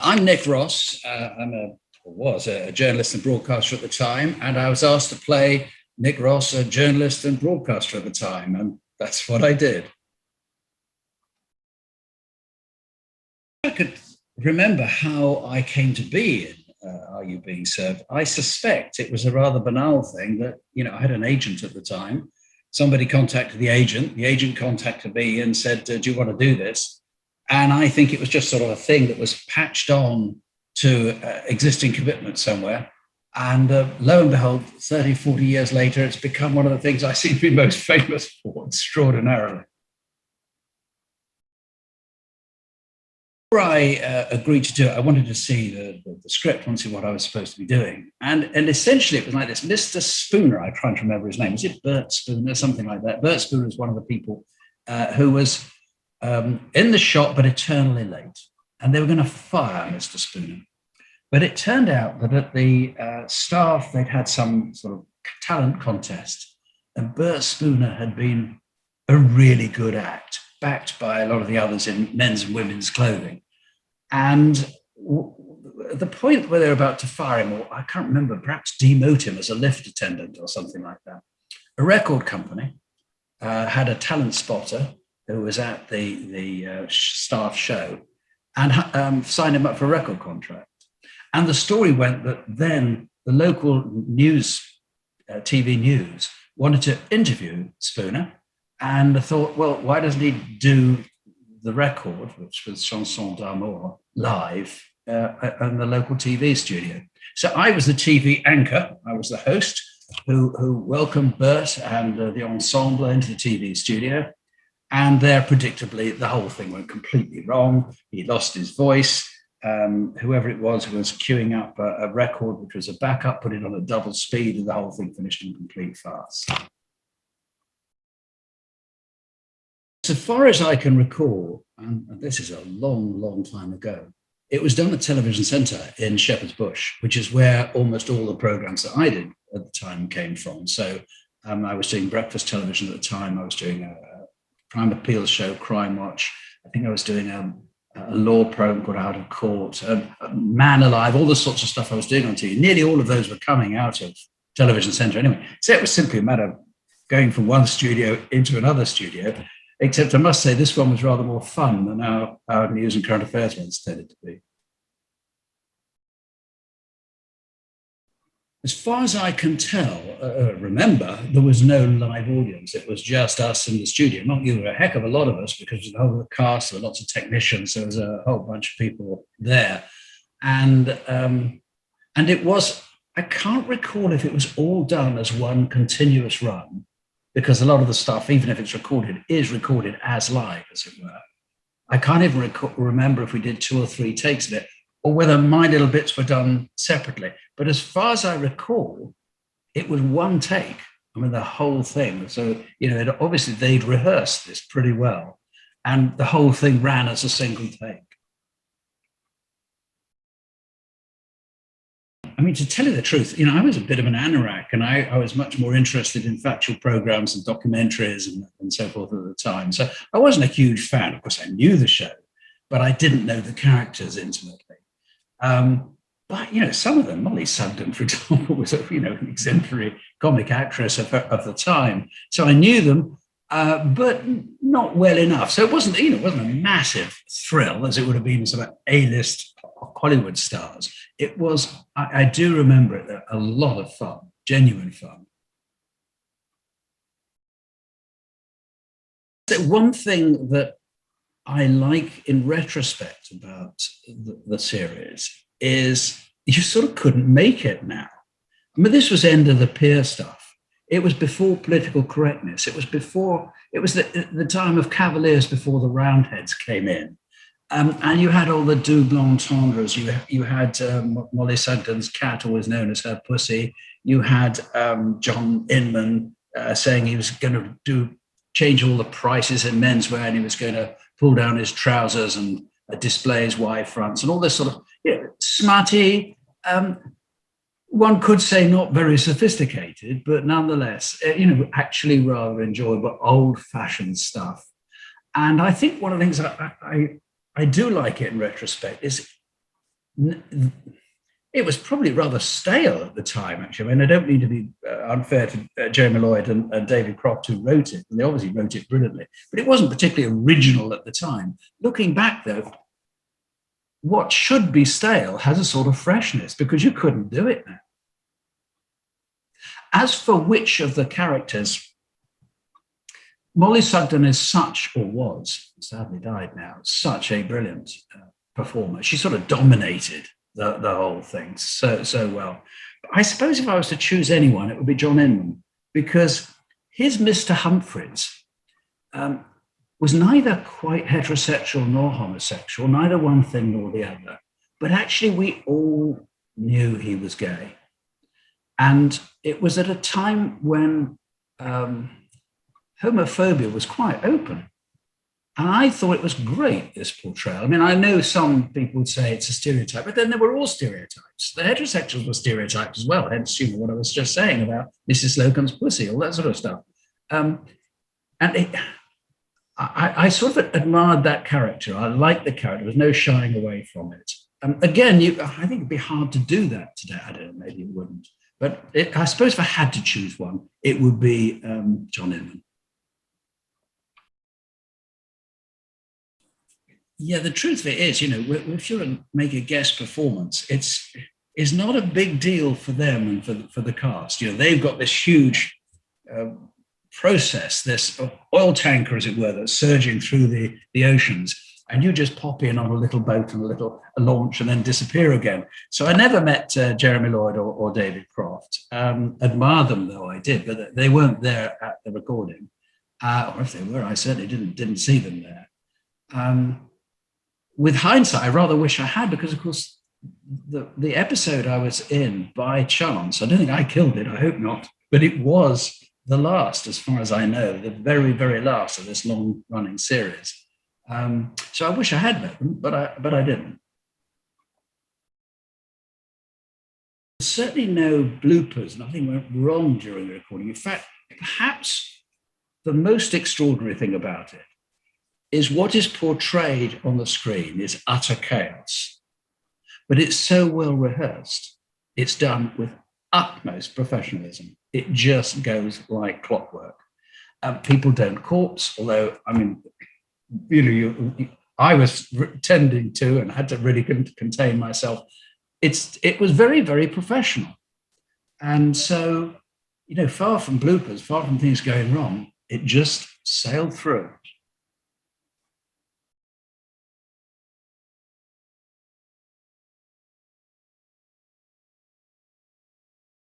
I'm Nick Ross. Was a journalist and broadcaster at the time, and I was asked to play Nick Ross, a journalist and broadcaster at the time, and that's what I did. I could remember how I came to be in Are You Being Served? I suspect it was a rather banal thing that, I had an agent at the time. Somebody contacted the agent contacted me and said, do you want to do this? And I think it was just sort of a thing that was patched on to existing commitment somewhere. And lo and behold, 30, 40 years later, it's become one of the things I seem to be most famous for, extraordinarily. Before I agreed to do it, I wanted to see the script, want to see what I was supposed to be doing. And essentially, it was like this. Mr. Spooner, I try to remember his name. Was it Bert Spooner, something like that? Bert Spooner was one of the people who was in the shop, but eternally late. And they were going to fire Mr. Spooner. But it turned out that at the staff, they'd had some sort of talent contest. And Bert Spooner had been a really good act, backed by a lot of the others in men's and women's clothing. And at the point where they're about to fire him, or I can't remember, perhaps demote him as a lift attendant or something like that, a record company had a talent spotter who was at the staff show and signed him up for a record contract. And the story went that then the local news, TV news, wanted to interview Spooner. And I thought, well, why doesn't he do the record, which was Chanson d'Amour, live in the local TV studio? So I was the TV anchor. I was the host who welcomed Bert and the ensemble into the TV studio. And there, predictably, the whole thing went completely wrong. He lost his voice. Whoever it was queuing up a record, which was a backup, put it on a double speed, and the whole thing finished in complete farce. So far as I can recall, and this is a long, long time ago, it was done at Television Centre in Shepherd's Bush, which is where almost all the programs that I did at the time came from. So I was doing breakfast television at the time. I was doing a crime appeals show, Crime Watch. I think I was doing a law program called Out of Court, Man Alive, all the sorts of stuff I was doing on TV. Nearly all of those were coming out of Television Centre anyway. So it was simply a matter of going from one studio into another studio. Except I must say this one was rather more fun than our news and current affairs ones tended to be. As far as I can tell, remember, there was no live audience. It was just us in the studio. Not you, a heck of a lot of us, because the whole cast, there were lots of technicians. There was a whole bunch of people there. And it was, I can't recall if it was all done as one continuous run, because a lot of the stuff, even if it's recorded, is recorded as live, as it were. I can't even remember if we did 2 or 3 takes of it, or whether my little bits were done separately. But as far as I recall, it was one take. I mean, the whole thing. So, obviously they'd rehearsed this pretty well, and the whole thing ran as a single take. I mean, to tell you the truth, I was a bit of an anorak, and I was much more interested in factual programs and documentaries and so forth at the time. So I wasn't a huge fan. Of course, I knew the show, but I didn't know the characters intimately. But, some of them, Molly Sugden, for example, was an exemplary comic actress of the time. So I knew them, but not well enough. So it wasn't a massive thrill as it would have been some A-list Hollywood stars. It was, I do remember it, a lot of fun, genuine fun. So one thing that I like in retrospect about the series is you sort of couldn't make it now. I mean, this was end of the pier stuff. It was before political correctness. It was the time of Cavaliers before the Roundheads came in. And you had all the double entendres. You had Molly Sugden's cat, always known as her pussy. You had John Inman saying he was going to change all the prices in menswear, and he was going to pull down his trousers and display his wide fronts, and all this sort of smutty, one could say not very sophisticated, but nonetheless, actually rather enjoyable, old-fashioned stuff. And I think one of the things I do like it in retrospect is it was probably rather stale at the time, actually. I mean, I don't mean to be unfair to Jeremy Lloyd and David Croft, who wrote it, and they obviously wrote it brilliantly, but it wasn't particularly original at the time. Looking back, though, what should be stale has a sort of freshness because you couldn't do it now. As for which of the characters, Molly Sugden is such, or was, sadly died now, such a brilliant performer. She sort of dominated the whole thing so well. But I suppose if I was to choose anyone, it would be John Inman, because his Mr. Humphreys was neither quite heterosexual nor homosexual, neither one thing nor the other. But actually, we all knew he was gay. And it was at a time when homophobia was quite open. And I thought it was great, this portrayal. I mean, I know some people would say it's a stereotype, but then they were all stereotypes. The heterosexuals were stereotypes as well, hence what I was just saying about Mrs. Slocum's pussy, all that sort of stuff. I sort of admired that character. I liked the character. There was no shying away from it. Again, I think it'd be hard to do that today. I don't know, maybe it wouldn't. But I suppose if I had to choose one, it would be John Inman. Yeah, the truth of it is, if you make a guest performance, it's not a big deal for them and for the cast. They've got this huge process, this oil tanker, as it were, that's surging through the oceans, and you just pop in on a little boat and a launch and then disappear again. So I never met Jeremy Lloyd or David Croft. Admire them, though I did, but they weren't there at the recording. Or if they were, I certainly didn't see them there. With hindsight, I rather wish I had, because, of course, the episode I was in, by chance, I don't think I killed it, I hope not, but it was the last, as far as I know, the very, very last of this long-running series. So I wish I had met them, but I didn't. There's certainly no bloopers, nothing went wrong during the recording. In fact, perhaps the most extraordinary thing about it is what is portrayed on the screen is utter chaos, but it's so well rehearsed. It's done with utmost professionalism. It just goes like clockwork. People don't corpse, although, I mean, I was tending to and had to really contain myself. It was very, very professional. And so, far from bloopers, far from things going wrong, it just sailed through.